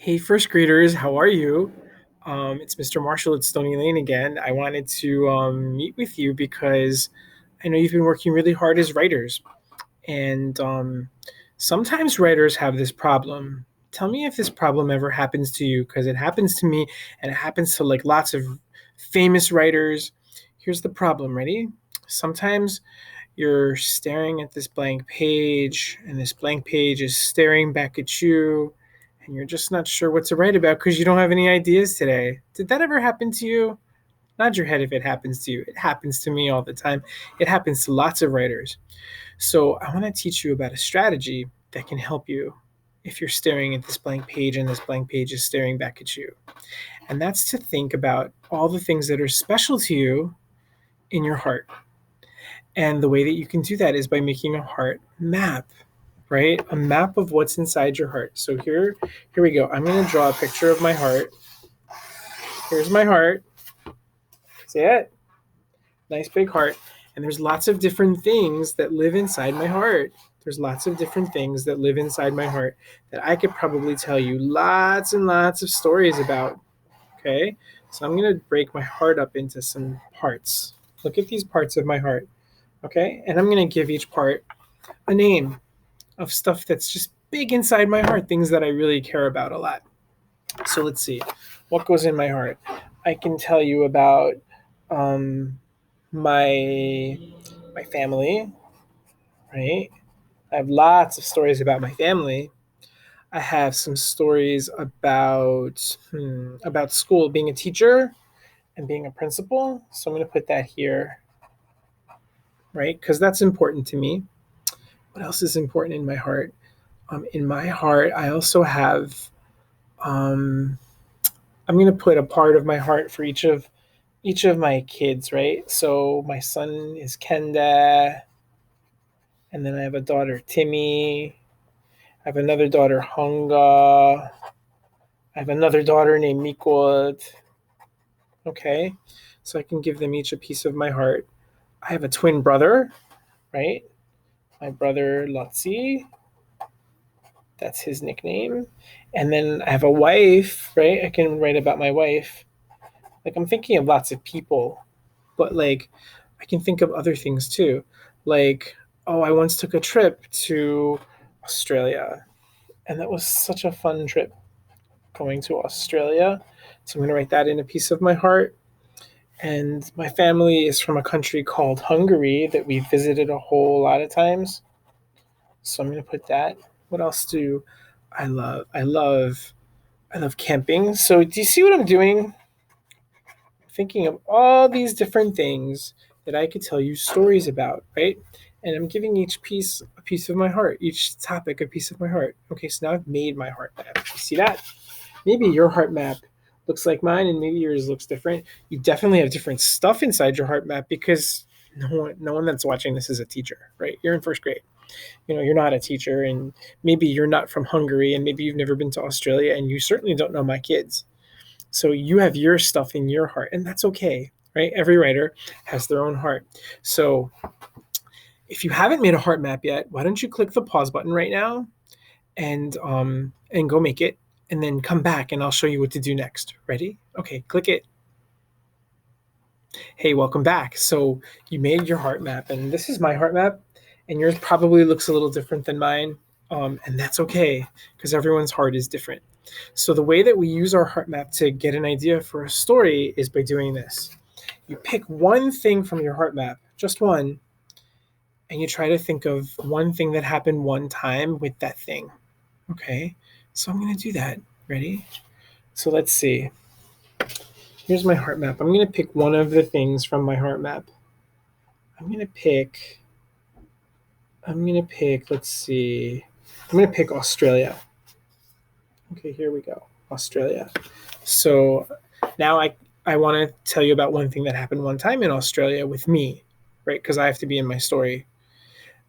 Hey, first graders, how are you? It's Mr. Marshall at Stony Lane again. I wanted to meet with you because I know you've been working really hard as writers, and sometimes writers have this problem. Tell me if this problem ever happens to you, because it happens to me, and it happens to like lots of famous writers. Here's the problem. Ready? Sometimes you're staring at this blank page, and this blank page is staring back at you, and you're just not sure what to write about because you don't have any ideas today. Did that ever happen to you? Nod your head if it happens to you. It happens to me all the time. It happens to lots of writers. So, I want to teach you about a strategy that can help you if you're staring at this blank page and this blank page is staring back at you. And that's to think about all the things that are special to you in your heart. And the way that you can do that is by making a heart map, right? A map of what's inside your heart. So here we go. I'm going to draw a picture of my heart. Here's my heart. See it? Nice big heart. And there's lots of different things that live inside my heart. There's lots of different things that live inside my heart that I could probably tell you lots and lots of stories about. Okay? So I'm going to break my heart up into some parts. Look at these parts of my heart. Okay? And I'm going to give each part a name of stuff that's just big inside my heart, things that I really care about a lot. So let's see, what goes in my heart? I can tell you about um, my my family, right? I have lots of stories about my family. I have some stories about school, being a teacher and being a principal. So I'm going to put that here, right? Because that's important to me. What else is important in my heart? In my heart, I also have um, I'm gonna put a part of my heart for each of my kids, right? So my son is Kenda, and then I have a daughter Timmy. I have another daughter Hunga. I have another daughter named Mikwot. Okay, so I can give them each a piece of my heart. I have a twin brother, right? My brother Lotzi. That's his nickname. And then I have a wife, right? I can write about my wife. Like I'm thinking of lots of people, but like I can think of other things too. Like, oh, I once took a trip to Australia, and that was such a fun trip going to Australia. So I'm going to write that in a piece of my heart. And my family is from a country called Hungary that we visited a whole lot of times. So I'm going to put that. What else do I love? I love camping. So do you see what I'm doing? Thinking of all these different things that I could tell you stories about, right? And I'm giving each piece a piece of my heart, each topic a piece of my heart. Okay, so now I've made my heart map. You see that? Maybe your heart map looks like mine, and maybe yours looks different. You definitely have different stuff inside your heart map because no one that's watching this is a teacher, right? You're in first grade. You're not a teacher, and maybe you're not from Hungary, and maybe you've never been to Australia, and you certainly don't know my kids. So you have your stuff in your heart, and that's okay, right? Every writer has their own heart. So if you haven't made a heart map yet, why don't you click the pause button right now and go make it, and then come back and I'll show you what to do next. Ready? Okay, click it. Hey, welcome back. So you made your heart map, and this is my heart map, and yours probably looks a little different than mine, and that's okay because everyone's heart is different. So the way that we use our heart map to get an idea for a story is by doing this. You pick one thing from your heart map, just one, and you try to think of one thing that happened one time with that thing. Okay, so I'm going to do that. Ready? So let's see. Here's my heart map. I'm going to pick one of the things from my heart map. I'm going to pick, let's see. I'm going to pick Australia. Okay, here we go. Australia. So now I want to tell you about one thing that happened one time in Australia with me, right? Because I have to be in my story.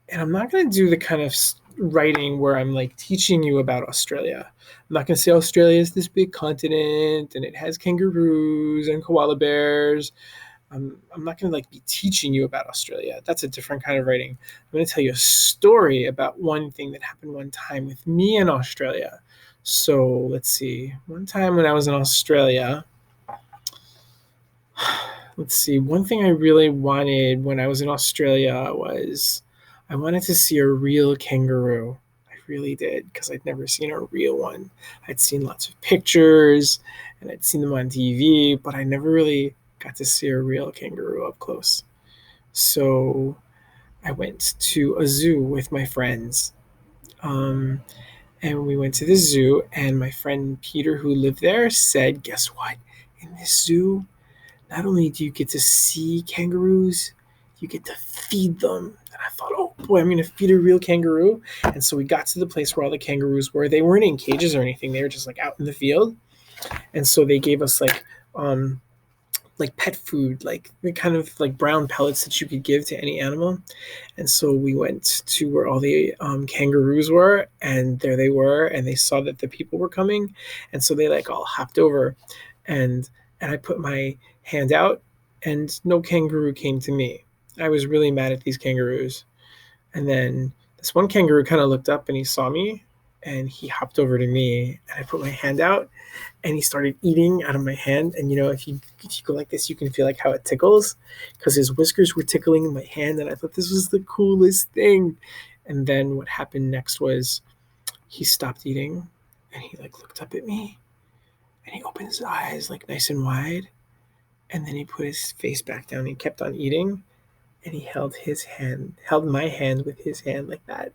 And I'm not going to do the kind of writing where I'm like teaching you about Australia. I'm not going to say Australia is this big continent and it has kangaroos and koala bears. I'm not going to like be teaching you about Australia. That's a different kind of writing. I'm going to tell you a story about one thing that happened one time with me in Australia. So let's see. One time when I was in Australia, let's see. One thing I really wanted when I was in Australia was I wanted to see a real kangaroo. I really did because I'd never seen a real one. I'd seen lots of pictures and I'd seen them on TV, but I never really got to see a real kangaroo up close. So I went to a zoo with my friends. Um, and we went to the zoo, and my friend Peter, who lived there, said, "Guess what? In this zoo, not only do you get to see kangaroos, you get to feed them." And I thought, oh boy, I'm going to feed a real kangaroo. And so we got to the place where all the kangaroos were. They weren't in cages or anything, they were just like out in the field. And so they gave us like pet food, like the kind of like brown pellets that you could give to any animal. And so we went to where all the kangaroos were, and there they were, and they saw that the people were coming, and so they like all hopped over, and I put my hand out, and no kangaroo came to me. I was really mad at these kangaroos, and then this one kangaroo kind of looked up and he saw me, and he hopped over to me, and I put my hand out, and he started eating out of my hand. And if you go like this, you can feel like how it tickles, because his whiskers were tickling in my hand, and I thought this was the coolest thing. And then what happened next was he stopped eating, and he like looked up at me, and he opened his eyes like nice and wide, and then he put his face back down. He kept on eating, and he held my hand with his hand like that,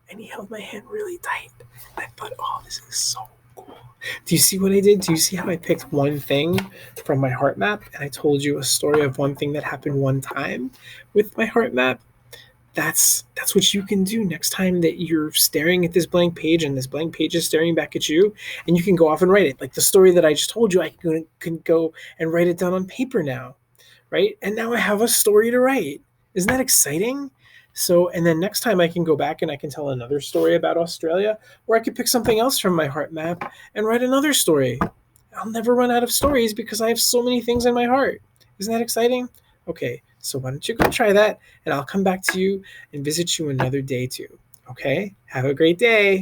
and he held my hand really tight. I thought, oh, this is so cool. Do you see what I did? Do you see how I picked one thing from my heart map and I told you a story of one thing that happened one time with my heart map? That's what you can do next time that you're staring at this blank page and this blank page is staring back at you, and you can go off and write it. Like the story that I just told you, I can go and write it down on paper now, right? And now I have a story to write. Isn't that exciting? So, and then next time I can go back and I can tell another story about Australia, or I could pick something else from my heart map and write another story. I'll never run out of stories because I have so many things in my heart. Isn't that exciting? Okay, so why don't you go try that, and I'll come back to you and visit you another day too. Okay, have a great day.